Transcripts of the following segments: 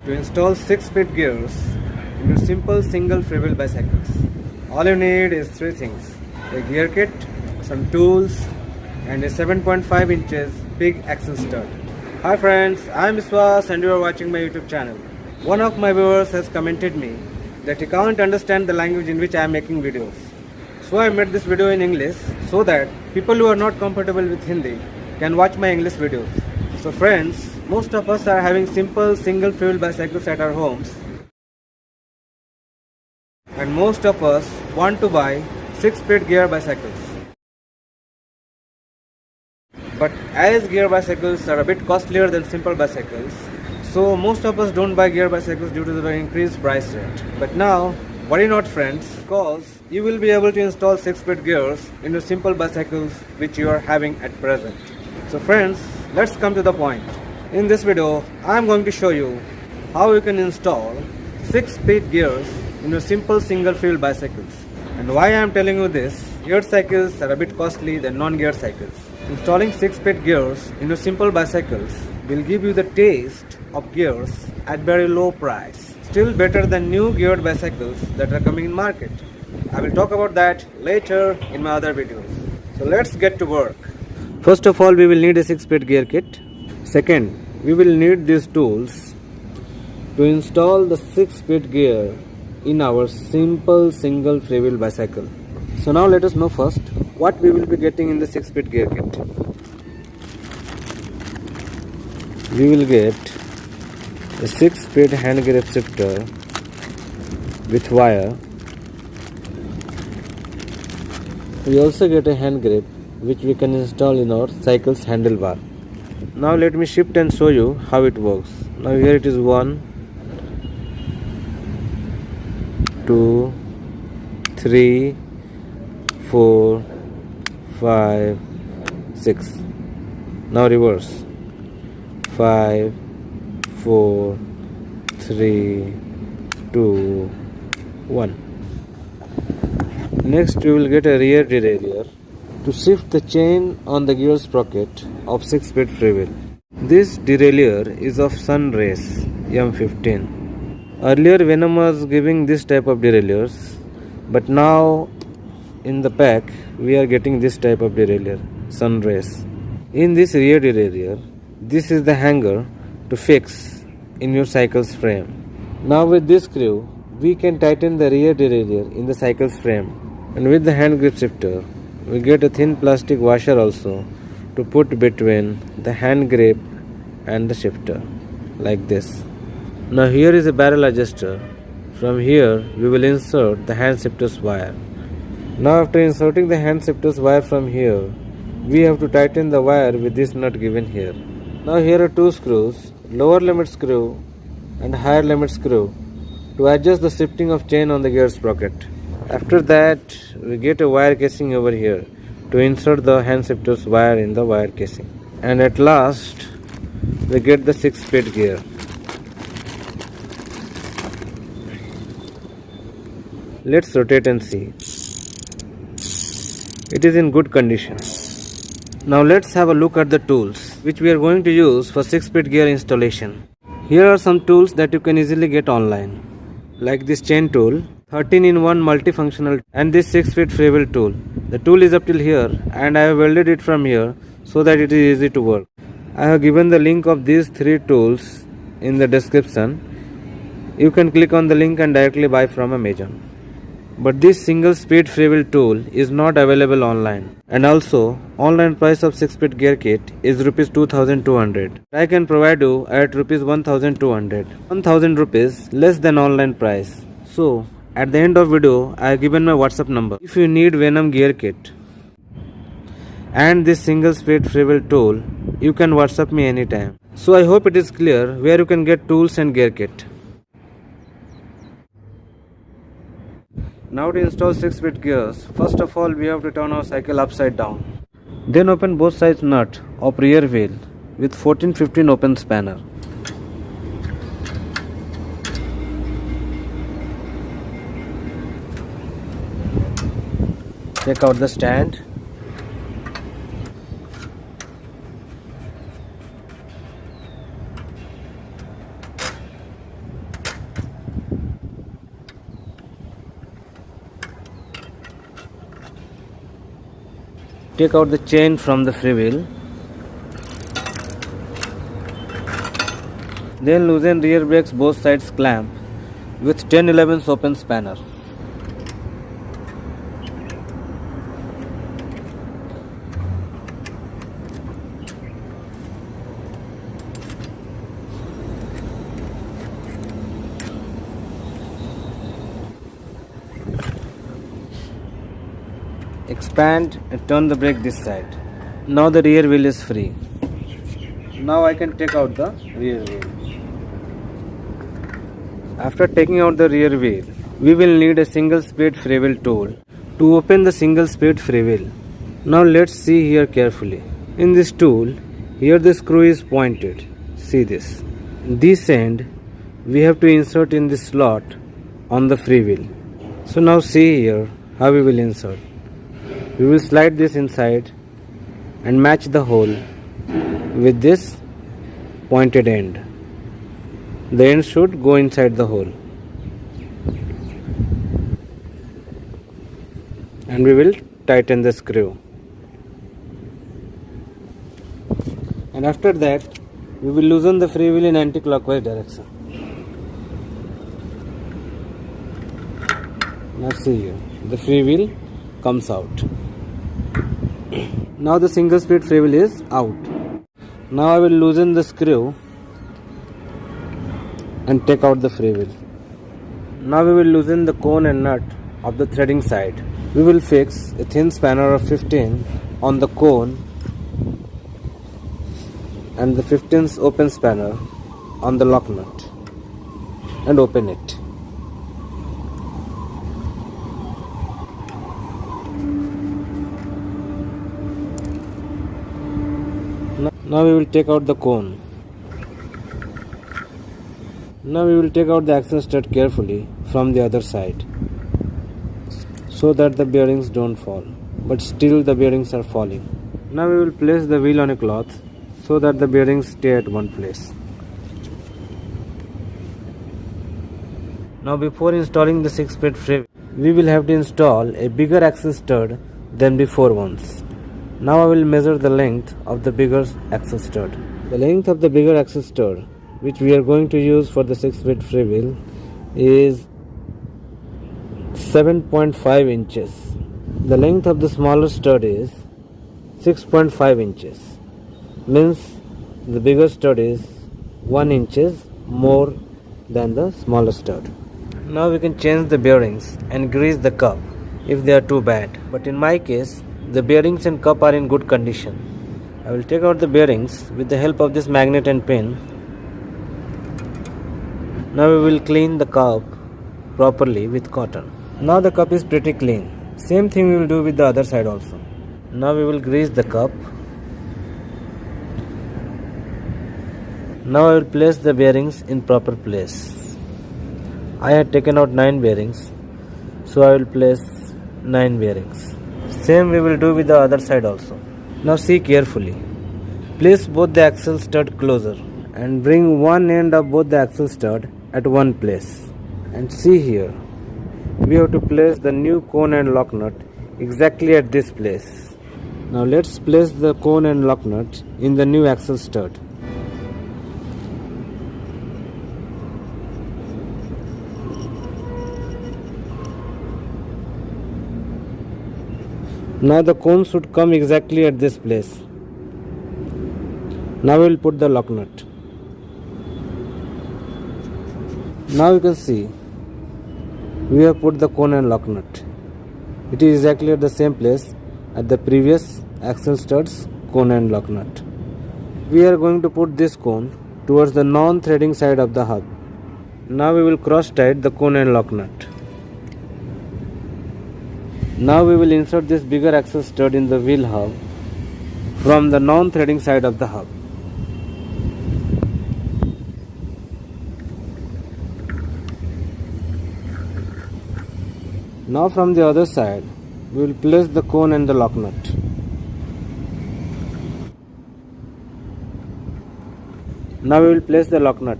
to install 6-speed gears in your simple single freewheel bicycles. All you need is three things: a gear kit, some tools, and a 7.5 inches big axle stud. Hi friends, I am Viswas and you are watching my YouTube channel. One of my viewers has commented me that he can't understand the language in which I am making videos. So I made this video in English so that people who are not comfortable with Hindi can watch my English videos. So friends, most of us are having simple single fuel bicycles at our homes, and most of us want to buy 6-speed gear bicycles. But as gear bicycles are a bit costlier than simple bicycles, so most of us don't buy gear bicycles due to the increased price rate. But now, worry not friends, because you will be able to install 6-speed gears in your simple bicycles which you are having at present. So friends, let's come to the point. In this video, I am going to show you how you can install 6-speed gears in your simple single fuel bicycles. And why I am telling you this, geared cycles are a bit costly than non-geared cycles. Installing 6-speed gears in your simple bicycles will give you the taste of gears at very low price. Still better than new geared bicycles that are coming in market. I will talk about that later in my other videos. So let's get to work. First of all, we will need a 6-speed gear kit. Second, we will need these tools to install the 6-speed gear in our simple single freewheel bicycle. So now let us know first what we will be getting in the 6-speed gear kit. We will get a 6-speed hand grip shifter with wire. We also get a hand grip which we can install in our cycle's handlebar. Now let me shift and show you how it works. Now here it is 1, 2, 3, 4, 5, 6. Now reverse. 5, 4, 3, 2, 1. Next we will get a rear derailleur to shift the chain on the gear sprocket of 6-speed freewheel. This derailleur is of Sunrace M15. Earlier Venom was giving this type of derailleurs, but now in the pack we are getting this type of derailleur, Sunrace. In this rear derailleur, this is the hanger to fix in your cycle's frame. Now with this screw, we can tighten the rear derailleur in the cycle's frame. And with the hand grip shifter, we get a thin plastic washer also to put between the hand grip and the shifter, like this. Now here is a barrel adjuster. From here we will insert the hand shifter's wire. Now after inserting the hand shifter's wire from here, we have to tighten the wire with this nut given here. Now here are two screws, lower limit screw and higher limit screw, to adjust the shifting of chain on the gear sprocket. After that, we get a wire casing over here to insert the hand shifter's wire in the wire casing. And at last, we get the 6-speed gear. Let's rotate and see. It is in good condition. Now let's have a look at the tools which we are going to use for 6-speed gear installation. Here are some tools that you can easily get online, like this chain tool, 13-in-1 multifunctional, and this 6-speed freewheel tool. The tool is up till here and I have welded it from here so that it is easy to work. I have given the link of these three tools in the description. You can click on the link and directly buy from Amazon. But this single speed freewheel tool is not available online, and also online price of 6-speed gear kit is Rs 2200. I can provide you at Rs 1200, 1000 rupees less than online price. So at the end of video I have given my WhatsApp number. If you need Venom gear kit and this single speed freewheel tool, you can WhatsApp me anytime. So I hope it is clear where you can get tools and gear kit. Now to install 6-speed gears, first of all we have to turn our cycle upside down. Then open both sides nut of rear wheel with 14-15 open spanner. Take out the stand. Take out the chain from the freewheel. Then loosen rear brakes both sides clamp with 10/11 open spanner. Expand and turn the brake this side. Now the rear wheel is free. Now I can take out the rear wheel. After taking out the rear wheel, we will need a single speed freewheel tool to open the single speed freewheel. Now let's see here carefully. In this tool, here the screw is pointed. See this. This end we have to insert in this slot on the freewheel. So now see here how we will insert. We will slide this inside and match the hole with this pointed end. The end should go inside the hole. And we will tighten the screw. And after that, we will loosen the freewheel in anti-clockwise direction. Now see here, the freewheel comes out. Now the single speed freewheel is out. Now I will loosen the screw and take out the freewheel. Now we will loosen the cone and nut of the threading side. We will fix a thin spanner of 15 on the cone and the 15th open spanner on the lock nut and open it. Now we will take out the cone. Now we will take out the axle stud carefully from the other side so that the bearings don't fall, but still the bearings are falling. Now we will place the wheel on a cloth so that the bearings stay at one place. Now before installing the 6-speed freewheel, we will have to install a bigger axle stud than before ones. Now I will measure the length of the bigger axle stud. The length of the bigger axle stud, which we are going to use for the 6-speed freewheel, is 7.5 inches. The length of the smaller stud is 6.5 inches. Means the bigger stud is 1 inch more than the smaller stud. Now we can change the bearings and grease the cup if they are too bad. But in my case, the bearings and cup are in good condition. I will take out the bearings with the help of this magnet and pin. Now we will clean the cup properly with cotton. Now the cup is pretty clean. Same thing we will do with the other side also. Now we will grease the cup. Now I will place the bearings in proper place. I had taken out 9 bearings, so I will place 9 bearings. Same we will do with the other side also. Now see carefully. Place both the axle stud closer and bring one end of both the axle stud at one place. And see here, we have to place the new cone and lock nut exactly at this place. Now let's place the cone and lock nut in the new axle stud. Now the cone should come exactly at this place. Now we will put the lock nut. Now you can see we have put the cone and lock nut. It is exactly at the same place at the previous axle studs, cone and lock nut. We are going to put this cone towards the non-threading side of the hub. Now we will cross tight the cone and lock nut. Now we will insert this bigger axle stud in the wheel hub from the non-threading side of the hub. Now from the other side, we will place the cone and the lock nut. Now we will place the lock nut.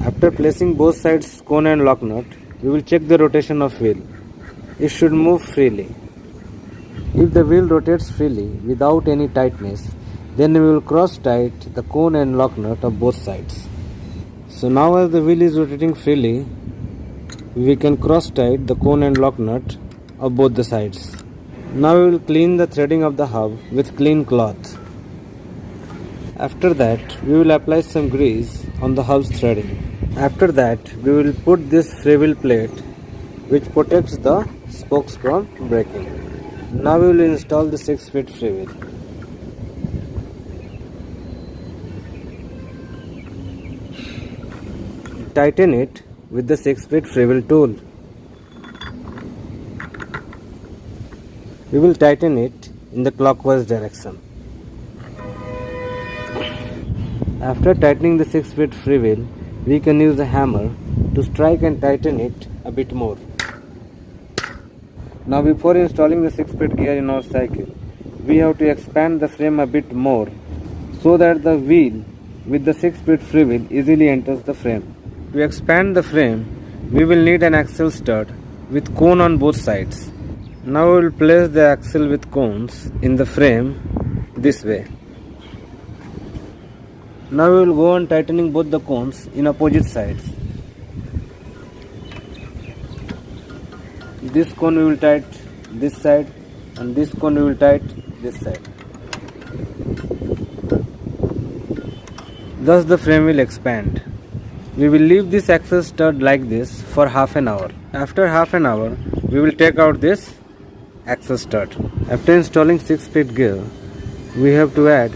After placing both sides cone and lock nut, we will check the rotation of wheel. It should move freely. If the wheel rotates freely without any tightness, then we will cross tight the cone and lock nut of both sides. So now as the wheel is rotating freely, we can cross tight the cone and lock nut of both the sides. Now we will clean the threading of the hub with clean cloth. After that, we will apply some grease on the hub's threading. After that, we will put this freewheel plate which protects the spokes from breaking. Now we will install the 6-feet freewheel. Tighten it with the 6-feet freewheel tool. We will tighten it in the clockwise direction. After tightening the 6-feet freewheel, we can use a hammer to strike and tighten it a bit more. Now before installing the 6-feet gear in our cycle, we have to expand the frame a bit more so that the wheel with the 6-feet freewheel easily enters the frame. To expand the frame, we will need an axle stud with cone on both sides. Now we will place the axle with cones in the frame this way. Now we will go on tightening both the cones in opposite sides. This cone we will tighten this side and this cone we will tighten this side. Thus the frame will expand. We will leave this axle stud like this for half an hour. After half an hour, we will take out this axle stud. After installing 6-feet gear, we have to add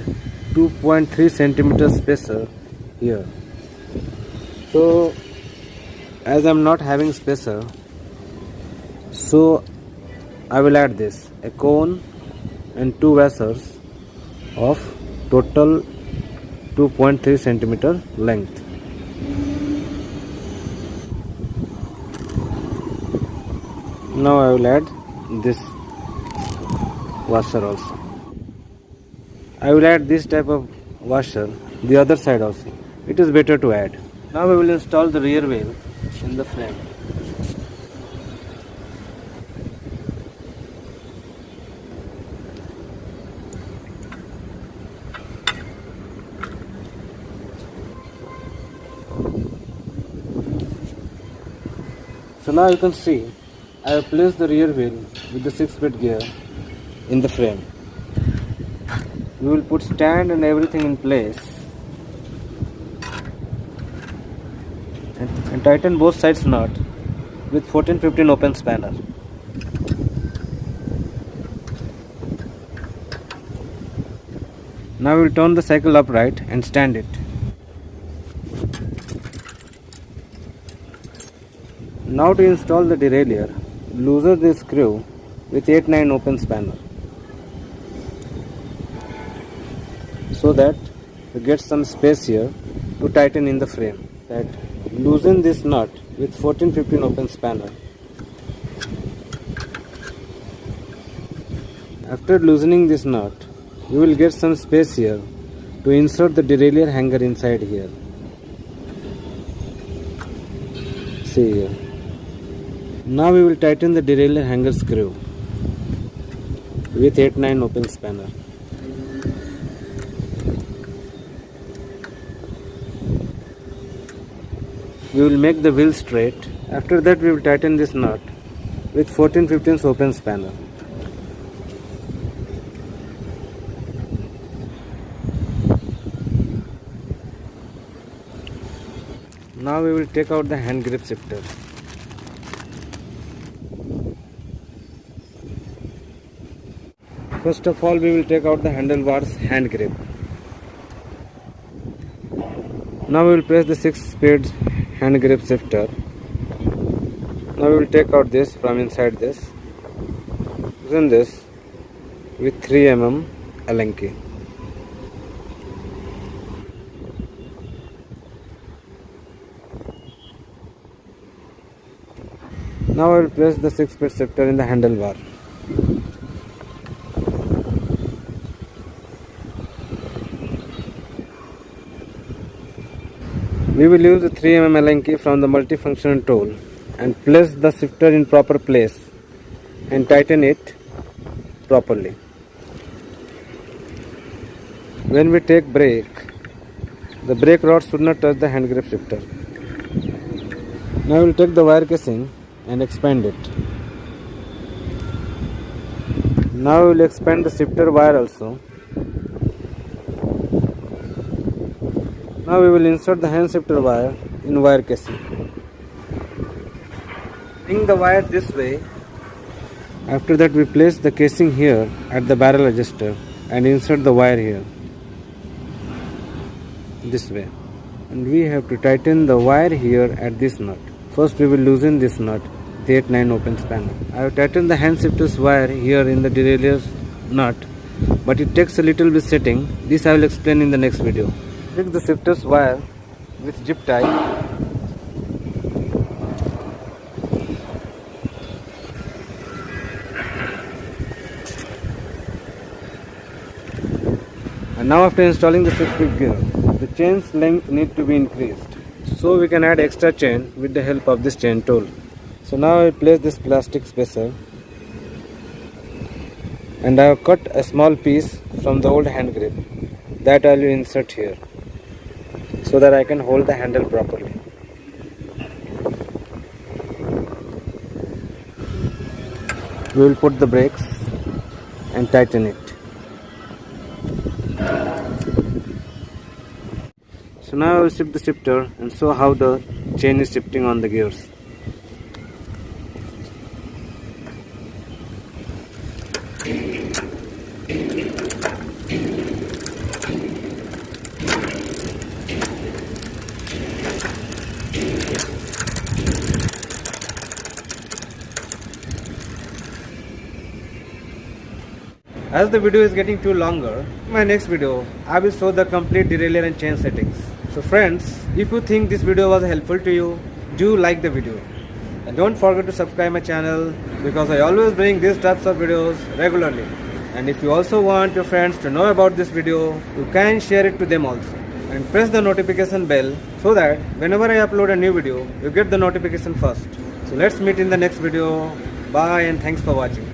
2.3 cm spacer here. So as I am not having spacer, so I will add this, a cone and 2 washers of total 2.3 cm length. Now I will add this washer also. I will add this type of washer the other side also. It is better to add. Now we will install the rear wheel in the frame. So now you can see I have placed the rear wheel with the 6-feet gear in the frame. We will put stand and everything in place and tighten both sides nut with 14-15 open spanner. Now we will turn the cycle upright and stand it. Now to install the derailleur, loosen the screw with 8-9 open spanner so that we get some space here to tighten in the frame. Loosen this nut with 14-15 open spanner. After loosening this nut, you will get some space here to insert the derailleur hanger inside here. See here. Now we will tighten the derailleur hanger screw with 8-9 open spanner. We will make the wheel straight. After that we will tighten this nut with 14-15 open spanner. Now we will take out the hand grip shifter. First of all, we will take out the handlebars hand grip. Now we will press the 6-speed hand grip shifter. Now we will take out this from inside this. Loosen this with 3 mm Allen key. Now I will place the 6-speed shifter in the handlebar. We will use the 3 mm Allen key from the multifunction tool and place the shifter in proper place and tighten it properly. When we take brake, the brake rod should not touch the hand grip shifter. Now we will take the wire casing and expand it. Now we will expand the shifter wire also. Now we will insert the hand shifter wire in wire casing. Bring the wire this way. After that we place the casing here at the barrel adjuster and insert the wire here. This way. And we have to tighten the wire here at this nut. First we will loosen this nut, the 8-9 open spanner. I have tightened the hand shifter's wire here in the derailleur's nut, but it takes a little bit setting. This I will explain in the next video. Fix the shifter's wire with zip tie. And now after installing the 6-speed gear, the chain's length needs to be increased. So we can add extra chain with the help of this chain tool. So now I place this plastic spacer and I have cut a small piece from the old hand grip that I will insert here so that I can hold the handle properly. We will put the brakes and tighten it. So now I will shift the shifter and show how the chain is shifting on the gears. As the video is getting too longer, in my next video I will show the complete derailleur and chain settings. So friends, if you think this video was helpful to you, do like the video. And don't forget to subscribe my channel because I always bring these types of videos regularly. And if you also want your friends to know about this video, you can share it to them also. And press the notification bell so that whenever I upload a new video, you get the notification first. So let's meet in the next video. Bye and thanks for watching.